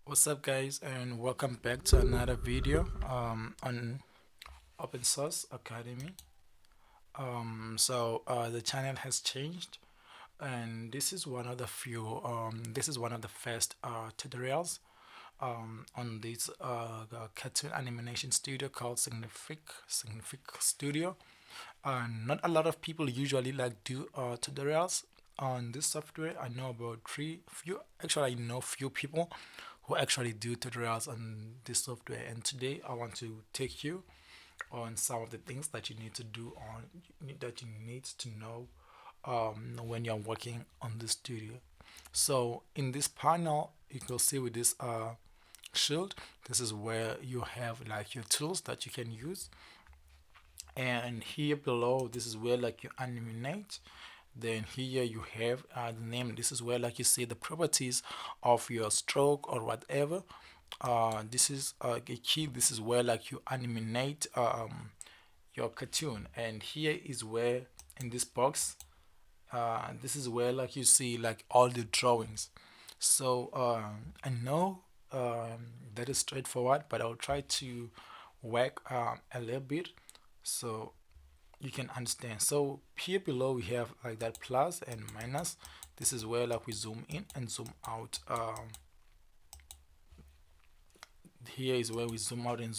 What's up, guys, and welcome back to another video on Open Source Academy. The channel has changed, and this is one of the this is one of the first tutorials on this cartoon animation studio called Synfig Studio. Not a lot of people usually like do tutorials on this software. I know about I know few people who actually do tutorials on this software. And today I want to take you on some of the things that you need to do that you need to know when you're working on the studio. So in this panel, you can see with this shield, this is where you have like your tools that you can use, and here below this is where like you animate. Then here you have the name. This is where like you see the properties of your stroke or whatever. This is a key. This is where like you animate your cartoon, and here is where in this box this is where like you see like all the drawings. So I know that is straightforward, but I'll try to work a little bit so you can understand. So here below we have like that plus and minus. This is where like we zoom in and zoom out. Here is where we zoom out and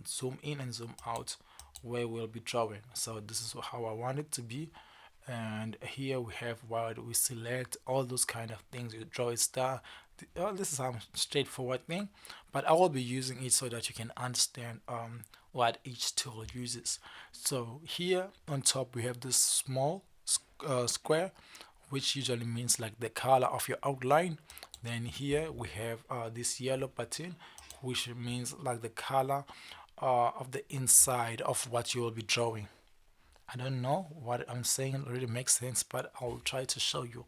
zoom in and zoom out, where we'll be drawing. So this is how I want it to be. And here we have what we select, all those kind of things. You draw a star. This is a straightforward thing, but I will be using it so that you can understand what each tool uses. So here on top we have this small square, which usually means like the color of your outline. Then here we have this yellow button, which means like the color of the inside of what you will be drawing. I don't know what I'm saying really makes sense, but I'll try to show you.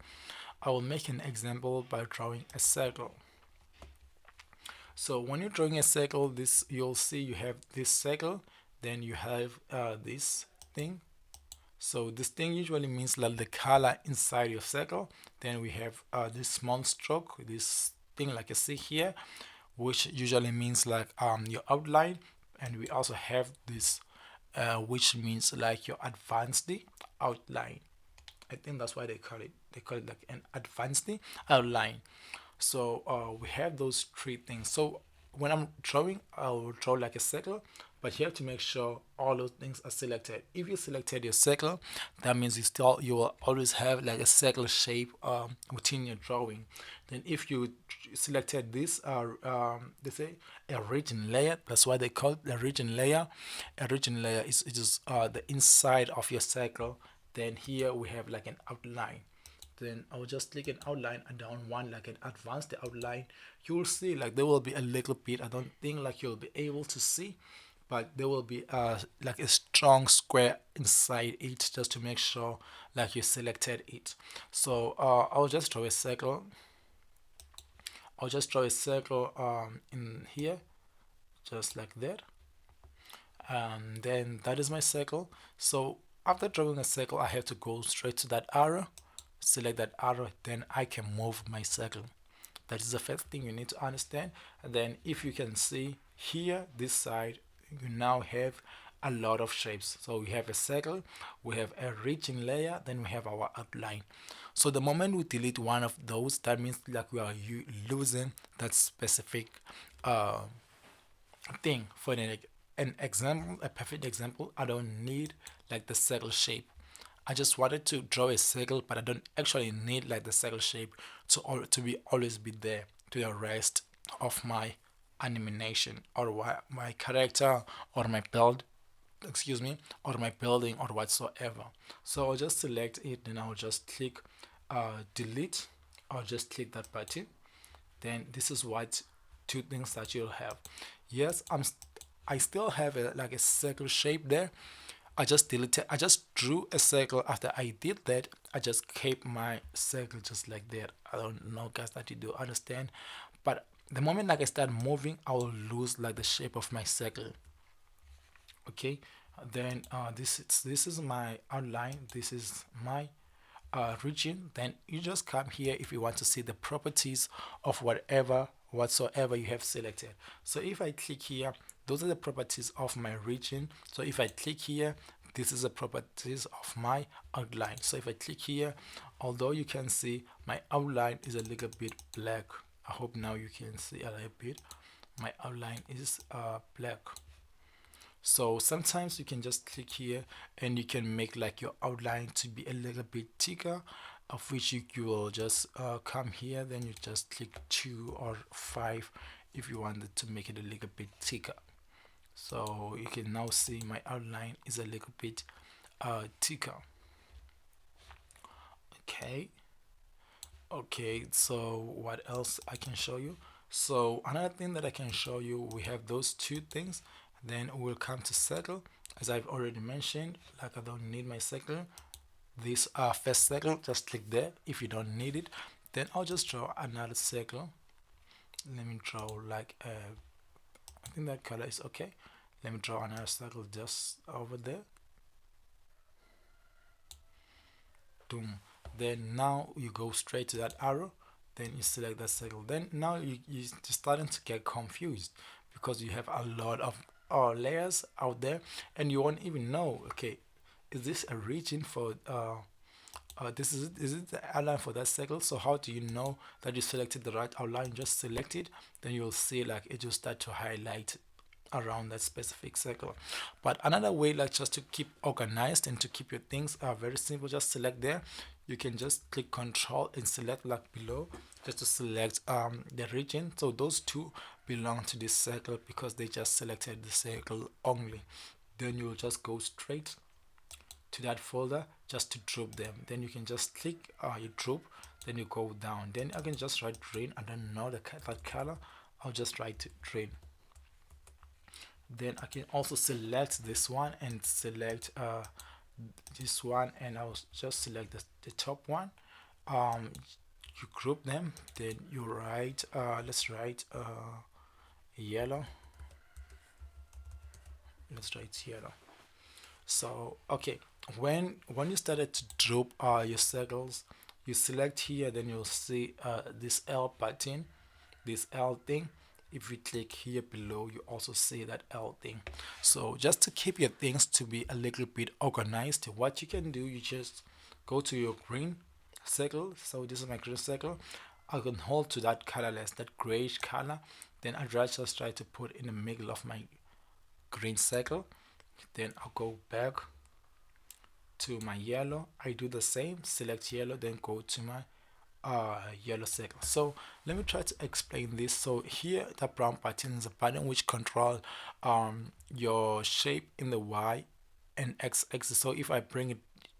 I will make an example by drawing a circle. So when you're drawing a circle, this you'll see you have this circle, then you have this thing. So this thing usually means like the color inside your circle. Then we have this small stroke, this thing like you see here, which usually means like your outline. And we also have this which means like your advanced outline. I think that's why they call it like an advanced outline. So we have those three things. So when I'm drawing, I will draw like a circle, but you have to make sure all those things are selected. If you selected your circle, that means you will always have like a circle shape within your drawing. Then if you selected this they say a region layer, that's why they call it a region layer. A region layer is just the inside of your circle. Then here we have like an outline. Then I'll just click an outline, and down one like an advanced outline. You'll see like there will be a little bit, I don't think like you'll be able to see, but there will be like a strong square inside it, just to make sure like you selected it. So I'll just draw a circle. In here, just like that. Then that is my circle. So after drawing a circle, I have to go straight to that arrow, select that arrow, then I can move my circle. That is the first thing you need to understand. And then if you can see here, this side, you now have a lot of shapes. So we have a circle, we have a region layer, then we have our outline. So the moment we delete one of those, that means like we are losing that specific thing. For an example, a perfect example, I don't need like the circle shape. I just wanted to draw a circle, but I don't actually need like the circle shape to be always be there to the rest of my animation, or my character, or my build, excuse me, or my building, or whatsoever. So I'll just select it, then I'll just click delete. I'll just click that button. Then this is what two things that you'll have. Yes, I still have like a circle shape there. I just drew a circle. After I did that, I just kept my circle just like that. I don't know, guys, that you do understand, but the moment like I start moving, I will lose like the shape of my circle. Okay, then this is my outline, this is my region. Then you just come here if you want to see the properties of whatever whatsoever you have selected. So if I click here, those are the properties of my region. So if I click here, this is the properties of my outline. So if I click here, although you can see my outline is a little bit black, I hope now you can see a little bit. My outline is black. So sometimes you can just click here and you can make like your outline to be a little bit thicker, of which you will just come here, then you just click 2 or 5 if you wanted to make it a little bit thicker. So you can now see my outline is a little bit thicker. Okay. Okay, so what else I can show you? So another thing that I can show you, we have those two things. Then we'll come to circle. As I've already mentioned, like I don't need my circle. This first circle, just click there if you don't need it. Then I'll just draw another circle. Let me draw like I think that color is okay. Let me draw another circle just over there. Boom. Then now you go straight to that arrow, then you select that circle. Then now you're starting to get confused because you have a lot of layers out there and you won't even know, okay, is this a region for this is it the outline for that circle? So how do you know that you selected the right outline? Just select it, then you'll see like it will start to highlight around that specific circle. But another way, like just to keep organized and to keep your things very simple, just select there. You can just click control and select like below, just to select the region. So those two belong to this circle because they just selected the circle only. Then you'll just go straight to that folder just to drop them. Then you can just click you drop, then you go down. Then I can just write drain. I don't know that color, I'll just write drain. Then I can also select this one and select this one, and I'll just select the top one. You group them, then you write let's write yellow. Let's write yellow. So okay, when you started to drop your circles, you select here, then you'll see this L button, this L thing. If you click here below, you also see that L thing. So just to keep your things to be a little bit organized, what you can do, you just go to your green circle. So this is my green circle. I can hold to that colorless, that grayish color, then I just try to put in the middle of my green circle. Then I'll go back to my yellow. I do the same, select yellow, then go to my yellow circle. So let me try to explain this. So here the brown button is a button which control your shape in the Y and X axis. So if I bring it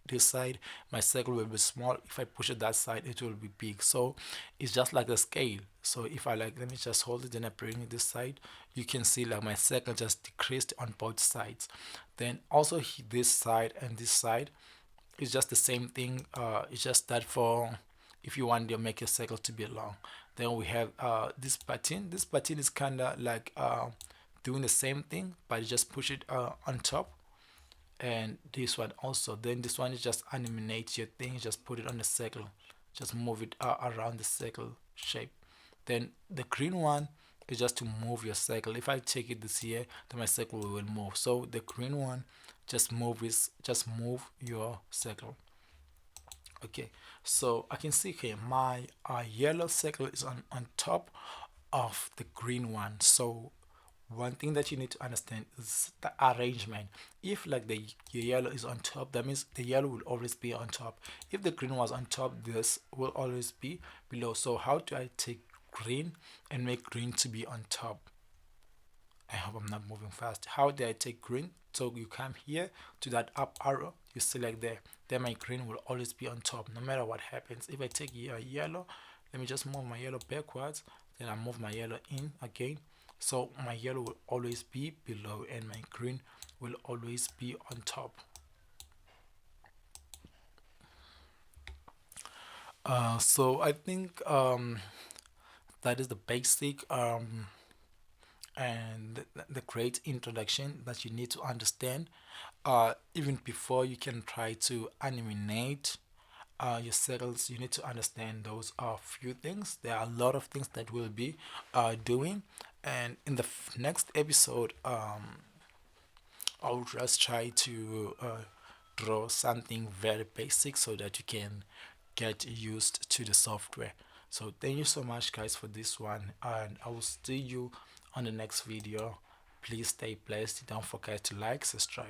this side, my circle will be small. If I push it that side, it will be big. So it's just like a scale. So if I like, let me just hold it, then I bring it this side, you can see like my circle just decreased on both sides. Then also this side and this side is just the same thing. It's just that for if you want to make your circle to be long. Then we have this button. This button is kind of like doing the same thing, but you just push it on top. And this one also, then this one is just animate your thing, just put it on the circle, just move it around the circle shape. Then the green one is just to move your circle. If I take it this here, then my circle will move. So the green one just move your circle. Okay, so I can see here my yellow circle is on top of the green one. So one thing that you need to understand is the arrangement. If like the yellow is on top, that means the yellow will always be on top. If the green was on top, this will always be below. So how do I take green and make green to be on top? I hope I'm not moving fast. How do I take green? So you come here to that up arrow, you select there. Then my green will always be on top no matter what happens. If I take yellow, let me just move my yellow backwards, then I move my yellow in again. So my yellow will always be below and my green will always be on top. So I think that is the basic and the great introduction that you need to understand even before you can try to animate your settles, you need to understand those are few things. There are a lot of things that we'll be doing, and in the next episode, I'll just try to draw something very basic so that you can get used to the software. So thank you so much guys for this one, and I will see you on the next video. Please stay blessed. Don't forget to like, subscribe.